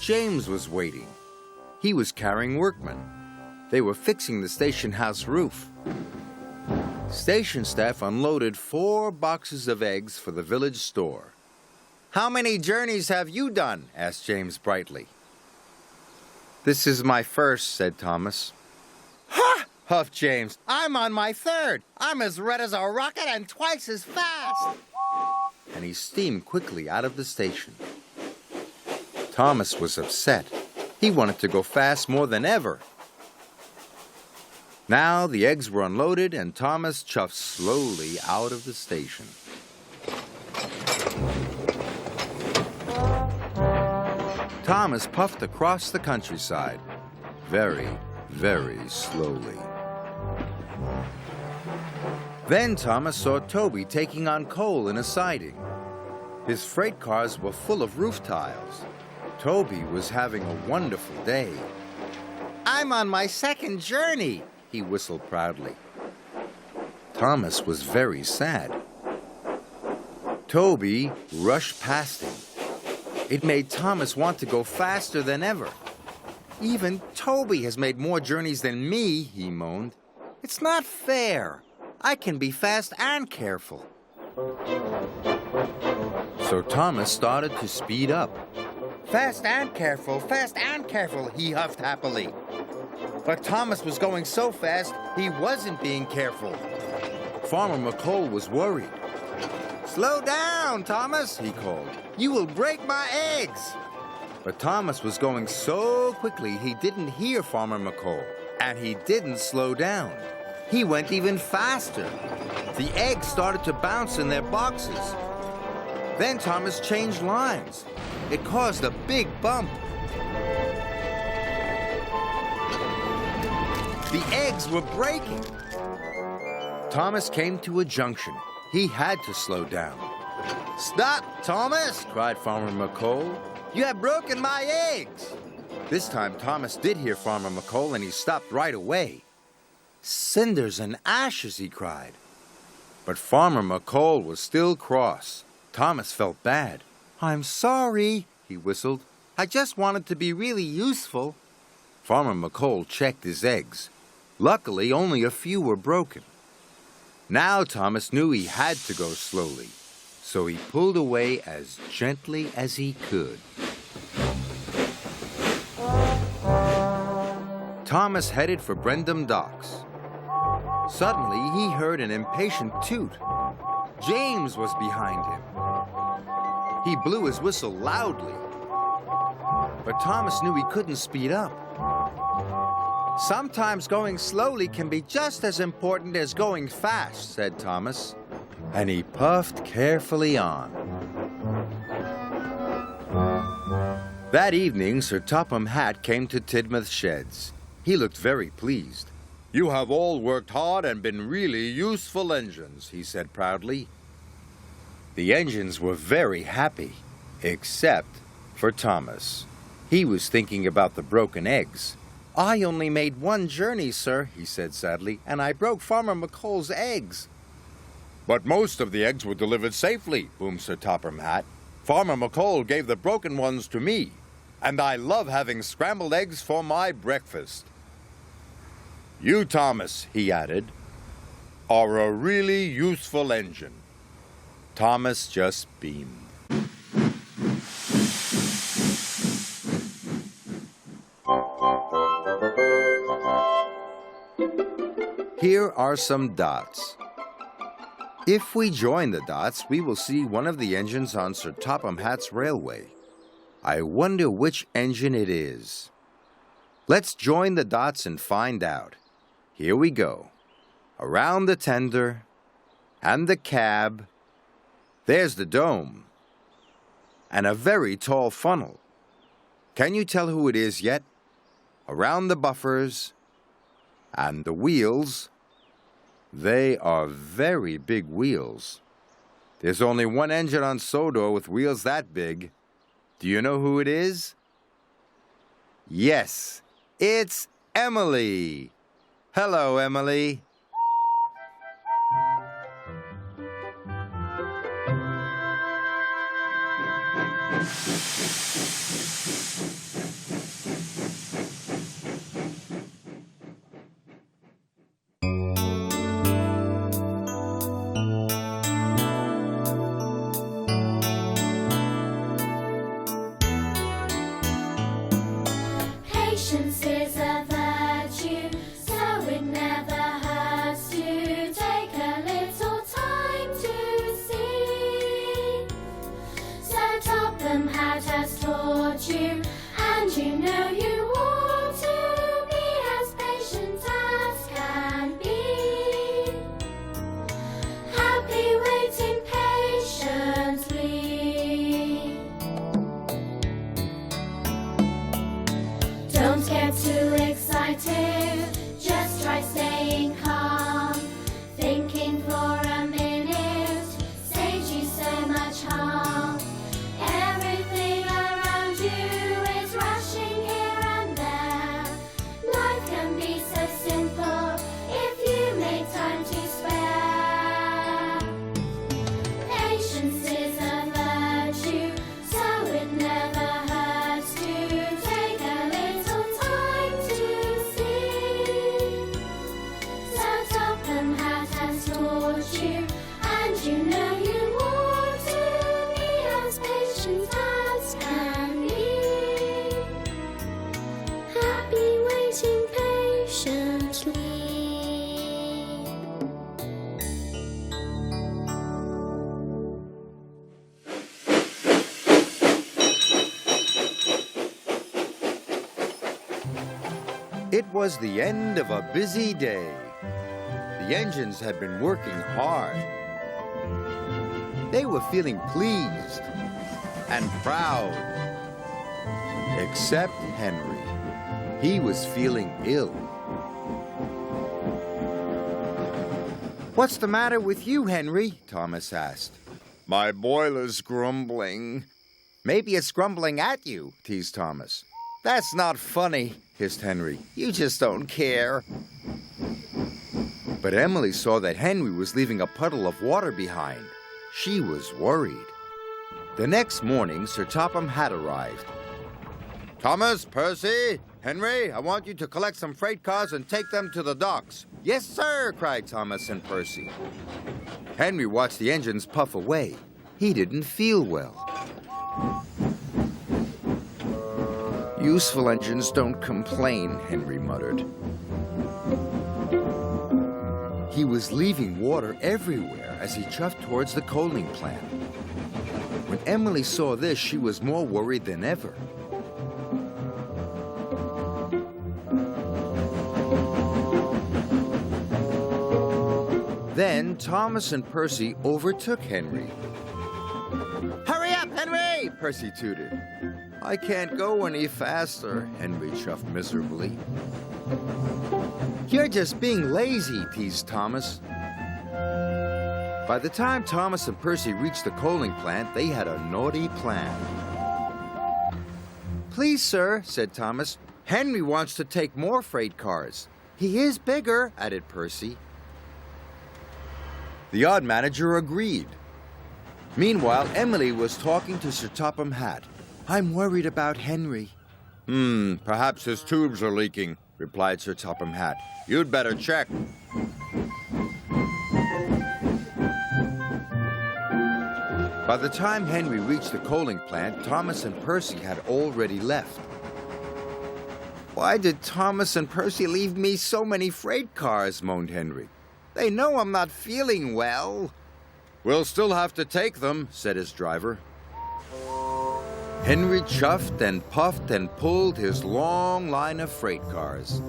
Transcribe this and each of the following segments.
James was waiting. He was carrying workmen. They were fixing the station house roof. Station staff unloaded 4 boxes of eggs for the village store. "How many journeys have you done?" asked James brightly. "This is my first," said Thomas. "Ha!" huffed James. "I'm on my 3rd. I'm as red as a rocket and twice as fast." And he steamed quickly out of the station. Thomas was upset. He wanted to go fast more than ever. Now the eggs were unloaded and Thomas chuffed slowly out of the station. Thomas puffed across the countryside, very, very slowly. Then Thomas saw Toby taking on coal in a siding. His freight cars were full of roof tiles. Toby was having a wonderful day. "I'm on my 2nd journey," he whistled proudly. Thomas was very sad. Toby rushed past him. It made Thomas want to go faster than ever. "Even Toby has made more journeys than me," he moaned. "It's not fair. I can be fast and careful." So Thomas started to speed up. Fast and careful, he huffed happily. But Thomas was going so fast, he wasn't being careful. Farmer McColl was worried. "Slow down, Thomas," he called. "You will break my eggs." But Thomas was going so quickly he didn't hear Farmer McColl, and he didn't slow down. He went even faster. The eggs started to bounce in their boxes. Then Thomas changed lines. It caused a big bump. The eggs were breaking. Thomas came to a junction. He had to slow down. "Stop, Thomas!" cried Farmer McColl. "You have broken my eggs!" This time Thomas did hear Farmer McColl and he stopped right away. "Cinders and ashes!" he cried. But Farmer McColl was still cross. Thomas felt bad. "I'm sorry," he whistled. "I just wanted to be really useful." Farmer McColl checked his eggs. Luckily, only a few were broken. Now Thomas knew he had to go slowly, so he pulled away as gently as he could. Thomas headed for Brendam Docks. Suddenly, he heard an impatient toot. James was behind him. He blew his whistle loudly. But Thomas knew he couldn't speed up. "Sometimes going slowly can be just as important as going fast," said Thomas. And he puffed carefully on. That evening, Sir Topham Hatt came to Tidmouth Sheds. He looked very pleased. "You have all worked hard and been really useful engines," he said proudly. The engines were very happy, except for Thomas. He was thinking about the broken eggs. "I only made 1 journey, sir," he said sadly, "and I broke Farmer McColl's eggs." "But most of the eggs were delivered safely," boomed Sir Topham Hatt. "Farmer McColl gave the broken ones to me, and I love having scrambled eggs for my breakfast. You, Thomas," he added, "are a really useful engine." Thomas just beamed. Here are some dots. If we join the dots, we will see one of the engines on Sir Topham Hatt's railway. I wonder which engine it is. Let's join the dots and find out. Here we go. Around the tender and the cab. There's the dome and a very tall funnel. Can you tell who it is yet? Around the buffers and the wheels. They are very big wheels. There's only one engine on Sodor with wheels that big. Do you know who it is? Yes, it's Emily. Hello, Emily. Patience is a virtue, so it never hurts to take a little time to see. Sir Topham Hatt has taught you, and you know you ought to be as patient as can be. Happy waiting patiently. Don't get too excited, just try staying calm. Thinking for a minute saves you so much harm. Everything around you is rushing here and there. Life can be so simple if you make time to spare. Patience is a virtue, so it never hurts to take a little time to see. Sir Topham Hatt has taught you, and you know you ought to be as patient as can be. Happy waiting patiently. It was the end of a busy day. The engines had been working hard. They were feeling pleased and proud. Except Henry. He was feeling ill. "What's the matter with you, Henry?" Thomas asked. "My boiler's grumbling." "Maybe it's grumbling at you," teased Thomas. "That's not funny," hissed Henry. "You just don't care." But Emily saw that Henry was leaving a puddle of water behind. She was worried. The next morning, Sir Topham Hatt arrived. "Thomas, Percy, Henry, I want you to collect some freight cars and take them to the docks." "Yes, sir," cried Thomas and Percy. Henry watched the engines puff away. He didn't feel well. "Useful engines don't complain," Henry muttered. He was leaving water everywhere as he chuffed towards the coaling plant. When Emily saw this, she was more worried than ever. Then Thomas and Percy overtook Henry. "Hurry up, Henry!" Percy tooted. "I can't go any faster," Henry chuffed miserably. "You're just being lazy," teased Thomas. By the time Thomas and Percy reached the coaling plant, they had a naughty plan. "Please, sir," said Thomas, "Henry wants to take more freight cars." "He is bigger," added Percy. The odd manager agreed. Meanwhile, Emily was talking to Sir Topham Hatt. "I'm worried about Henry." Perhaps his tubes are leaking," replied Sir Topham Hatt. "You'd better check." By the time Henry reached the coaling plant, Thomas and Percy had already left. "Why did Thomas and Percy leave me so many freight cars?" moaned Henry. "They know I'm not feeling well." "We'll still have to take them," said his driver. Henry chuffed and puffed and pulled his long line of freight cars.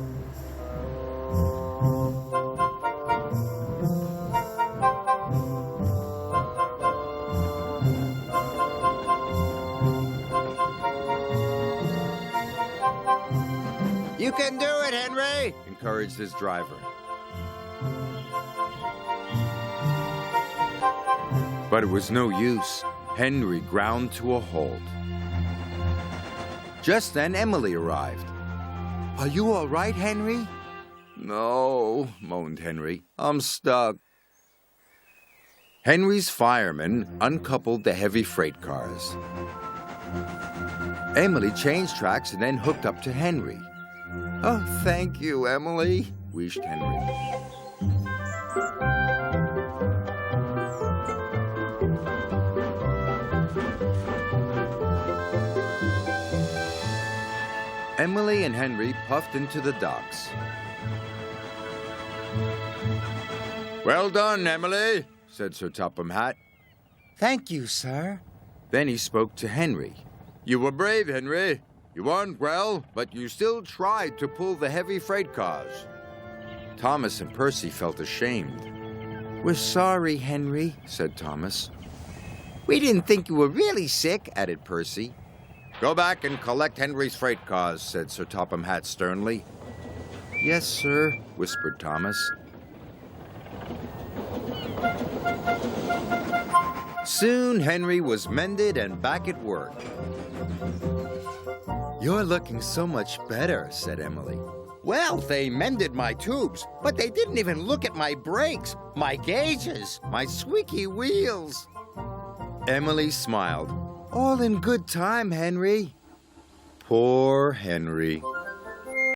"You can do it, Henry," encouraged his driver. But it was no use. Henry ground to a halt. Just then, Emily arrived. "Are you all right, Henry?" "No," moaned Henry. "I'm stuck." Henry's firemen uncoupled the heavy freight cars. Emily changed tracks and then hooked up to Henry. "Oh, thank you, Emily," wheezed Henry. Emily and Henry puffed into the docks. Well done, Emily, said Sir Topham Hatt. Thank you, sir. Then he spoke to Henry. You were brave, Henry. You weren't well, but you still tried to pull the heavy freight cars. Thomas and Percy felt ashamed. We're sorry, Henry, said Thomas. We didn't think you were really sick, added Percy. Go back and collect Henry's freight cars, said Sir Topham Hatt sternly. Yes, sir, whispered Thomas. Soon Henry was mended and back at work. You're looking so much better, said Emily. Well, they mended my tubes, but they didn't even look at my brakes, my gauges, my squeaky wheels. Emily smiled. All in good time, Henry. Poor Henry.